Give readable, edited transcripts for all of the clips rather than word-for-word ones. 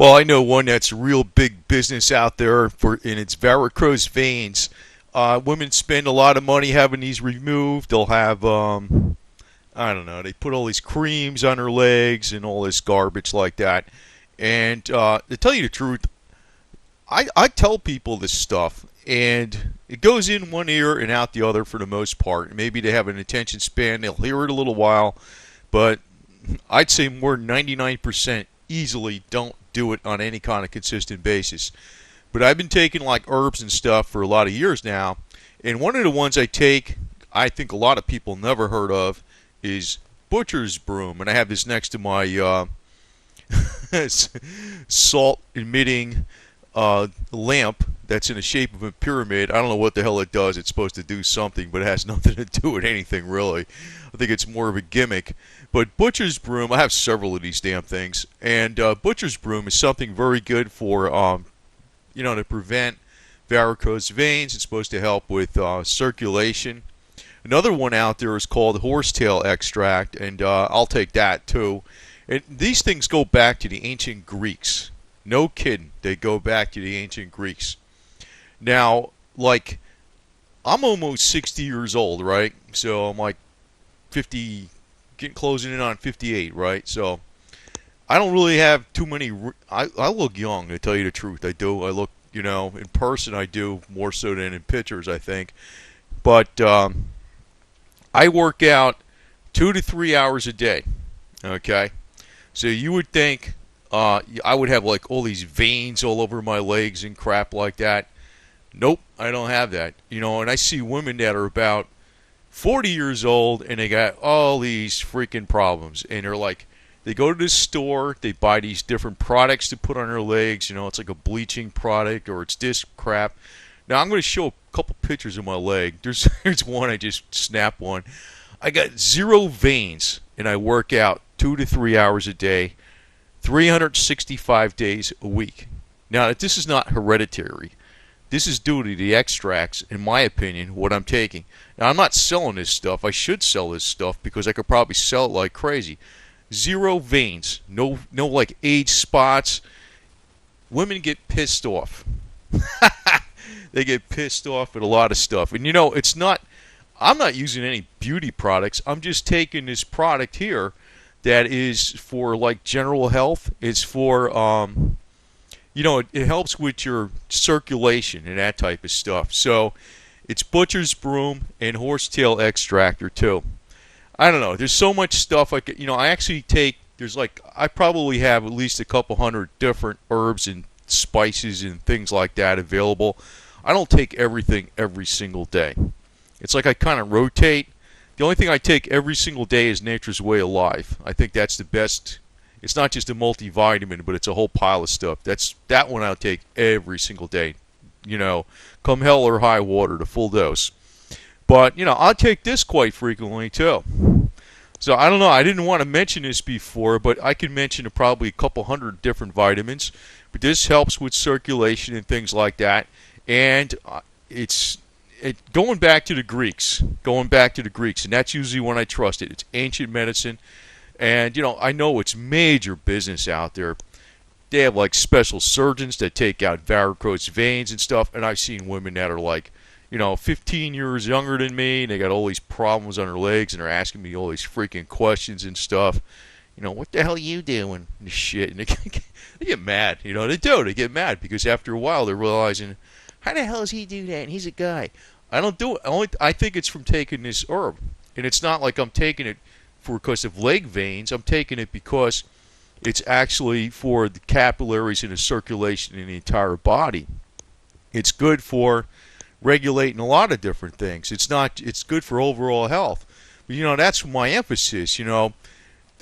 Well, I know one that's real big business out there for in its varicose veins. Women spend a lot of money having these removed. They'll have I don't know. They put all these creams on her legs and all this garbage like that. And to tell you the truth, I tell people this stuff, and it goes in one ear and out the other for the most part. Maybe they have an attention span; they'll hear it a little while, but I'd say more than 99% easily don't do it on any kind of consistent basis. But I've been taking like herbs and stuff for a lot of years now, and one of the ones I take, I think a lot of people never heard of, is butcher's broom, and I have this next to my salt emitting lamp that's in the shape of a pyramid. I don't know what the hell it does. It's supposed to do something, but it has nothing to do with anything really. I think it's more of a gimmick. But butcher's broom, I have several of these damn things, and butcher's broom is something very good for, to prevent varicose veins. It's supposed to help with circulation. Another one out there is called horsetail extract, and I'll take that too. And these things go back to the ancient Greeks. No kidding. They go back to the ancient Greeks. Now, like, I'm almost 60 years old, right? So I'm like 50, closing in on 58, right? So I don't really have too many. I look young, to tell you the truth. I do. I look, in person I do more so than in pictures, I think. But I work out 2 to 3 hours a day. Okay? So you would think I would have like all these veins all over my legs and crap like that. Nope, I don't have that. And I see women that are about 40 years old and they got all these freaking problems. And they're like, they go to the store, they buy these different products to put on their legs. It's like a bleaching product or it's this crap. Now I'm going to show a couple pictures of my leg. There's one, I just snapped one. I got 0 veins and I work out 2 to 3 hours a day, 365 days a week. Now, this is not hereditary. This is due to the extracts, in my opinion, what I'm taking. Now, I'm not selling this stuff. I should sell this stuff because I could probably sell it like crazy. 0 veins, no like age spots. Women get pissed off. They get pissed off at a lot of stuff. And it's not, I'm not using any beauty products. I'm just taking this product here that is for like general health. It's for, it helps with your circulation and that type of stuff. So it's butcher's broom and horsetail extractor too. I don't know. There's so much stuff I could, I actually take, I probably have at least a couple hundred different herbs and spices and things like that available. I don't take everything every single day. It's like I kind of rotate. The only thing I take every single day is Nature's Way of Life. I think that's the best. It's not just a multivitamin, but it's a whole pile of stuff. That one I'll take every single day. Come hell or high water, the full dose. But, I'll take this quite frequently too. So I don't know. I didn't want to mention this before, but I could mention probably a couple hundred different vitamins. But this helps with circulation and things like that. And going back to the Greeks, and that's usually when I trust it. It's ancient medicine, and I know it's major business out there. They have like special surgeons that take out varicose veins and stuff, and I've seen women that are like, 15 years younger than me, and they got all these problems on their legs, and they're asking me all these freaking questions and stuff. What the hell are you doing? And shit, and they get mad. They do. They get mad because after a while they're realizing, how the hell does he do that? And he's a guy. I don't do it. I think it's from taking this herb. And it's not like I'm taking it because of leg veins. I'm taking it because it's actually for the capillaries and the circulation in the entire body. It's good for regulating a lot of different things. It's good for overall health. But, that's my emphasis. The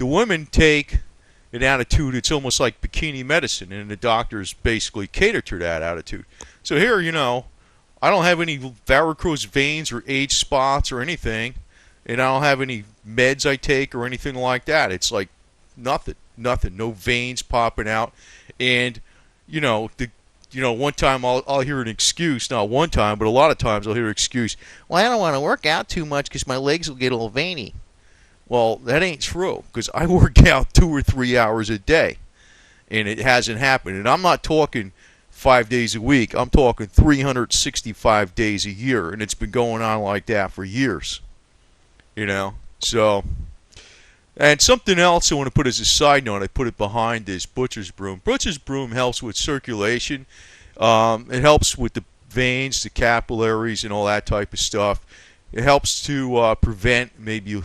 women take an attitude, it's almost like bikini medicine, and the doctors basically cater to that attitude. So here, I don't have any varicose veins or age spots or anything, and I don't have any meds I take or anything like that. It's like nothing, no veins popping out. And one time I'll hear an excuse, not one time, but a lot of times I'll hear an excuse. Well, I don't want to work out too much because my legs will get all veiny. Well, that ain't true because I work out 2 or 3 hours a day. and it hasn't happened. And I'm not talking 5 days a week. I'm talking 365 days a year, and it's been going on like that for years. You know, so. And something else I want to put as a side note, I put it behind this Butcher's Broom. Butcher's Broom helps with circulation. It helps with the veins, the capillaries, and all that type of stuff. It helps to prevent, maybe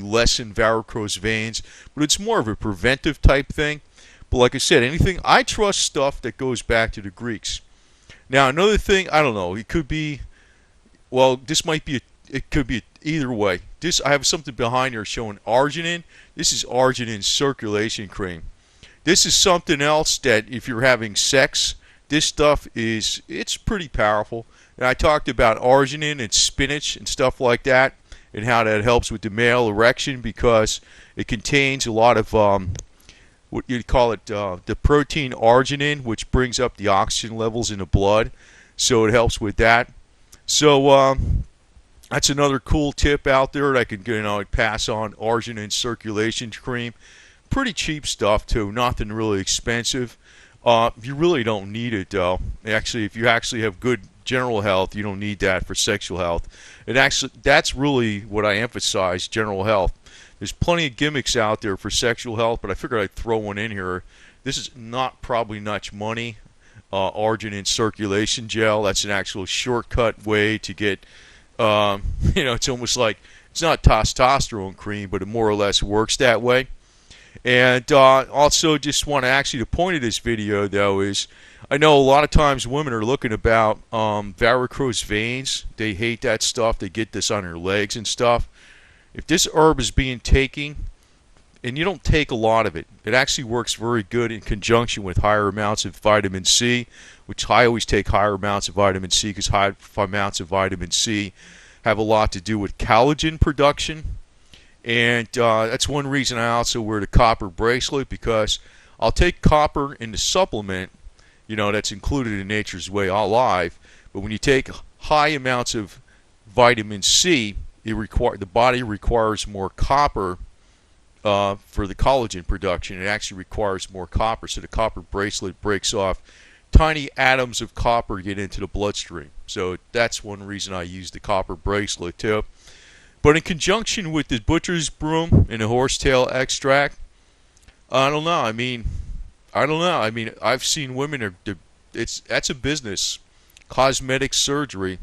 lessen varicose veins, but it's more of a preventive type thing. But like I said, I trust stuff that goes back to the Greeks. Now another thing, I don't know, it could be, well, it could be either way. I have something behind here showing arginine. This is arginine circulation cream. This is something else that if you're having sex, this stuff it's pretty powerful. And I talked about arginine and spinach and stuff like that, and how that helps with the male erection because it contains a lot of what you'd call it, the protein arginine, which brings up the oxygen levels in the blood. So it helps with that. So that's another cool tip out there that I can pass on. Arginine circulation cream, pretty cheap stuff too, nothing really expensive. You really don't need it though. Actually, if you actually have good general health, you don't need that for sexual health. That's really what I emphasize, general health. There's plenty of gimmicks out there for sexual health, but I figured I'd throw one in here. This is probably much money. Arginine circulation gel. That's an actual shortcut way to get. It's almost like it's not testosterone cream, but it more or less works that way. And also just want to actually, the point of this video though is I know a lot of times women are looking about varicose veins. They hate that stuff. They get this on their legs and stuff. If this herb is being taken, and you don't take a lot of it, it actually works very good in conjunction with higher amounts of vitamin C, which I always take higher amounts of vitamin C because high amounts of vitamin C have a lot to do with collagen production. And that's one reason I also wear the copper bracelet, because I'll take copper in the supplement, that's included in Nature's Way Alive. But when you take high amounts of vitamin C, the body requires more copper for the collagen production. It actually requires more copper, so the copper bracelet breaks off tiny atoms of copper get into the bloodstream. So that's one reason I use the copper bracelet too. But in conjunction with the Butcher's Broom and the horsetail extract, I don't know. I've seen women that's a business. Cosmetic surgery,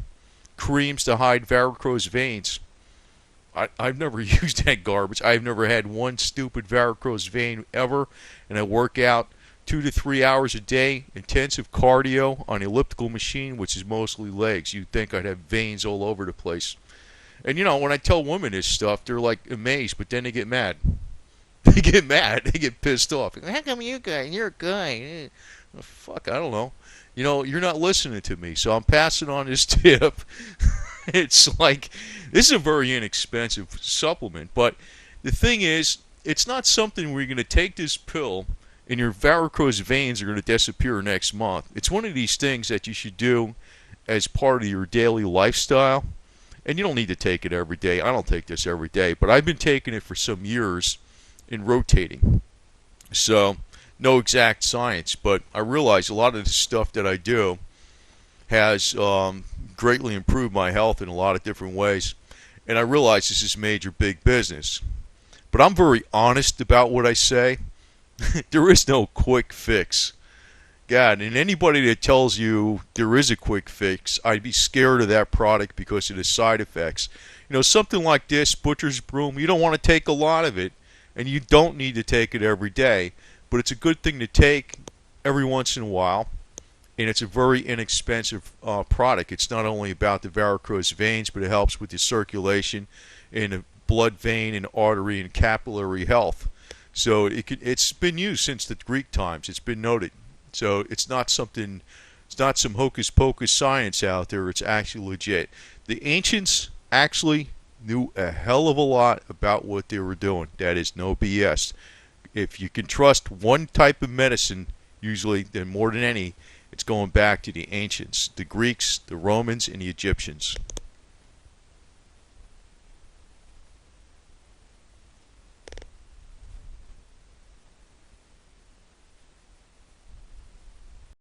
creams to hide varicose veins. I've never used that garbage. I've never had one stupid varicose vein ever, and I work out 2 to 3 hours a day, intensive cardio on an elliptical machine, which is mostly legs. You'd think I'd have veins all over the place. And when I tell women this stuff, they're like amazed, but then they get mad. They get mad. They get pissed off. How come you're a guy? Fuck, I don't know. You're not listening to me, so I'm passing on this tip. It's like, this is a very inexpensive supplement, but the thing is, it's not something where you're going to take this pill and your varicose veins are going to disappear next month. It's one of these things that you should do as part of your daily lifestyle, and you don't need to take it every day. I don't take this every day, but I've been taking it for some years and rotating. So, no exact science, but I realize a lot of the stuff that I do has greatly improved my health in a lot of different ways. And I realize this is major big business. But I'm very honest about what I say. There is no quick fix. God, and anybody that tells you there is a quick fix, I'd be scared of that product because of the side effects. Something like this, Butcher's Broom, you don't want to take a lot of it, and you don't need to take it every day. But it's a good thing to take every once in a while. And it's a very inexpensive product. It's not only about the varicose veins, but it helps with the circulation and the blood vein and artery and capillary health. So it's been used since the Greek times. It's been noted. So it's not some hocus pocus science out there. It's actually legit. The ancients actually knew a hell of a lot about what they were doing. That is no BS. If you can trust one type of medicine, usually, then more than any, it's going back to the ancients, the Greeks, the Romans, and the Egyptians.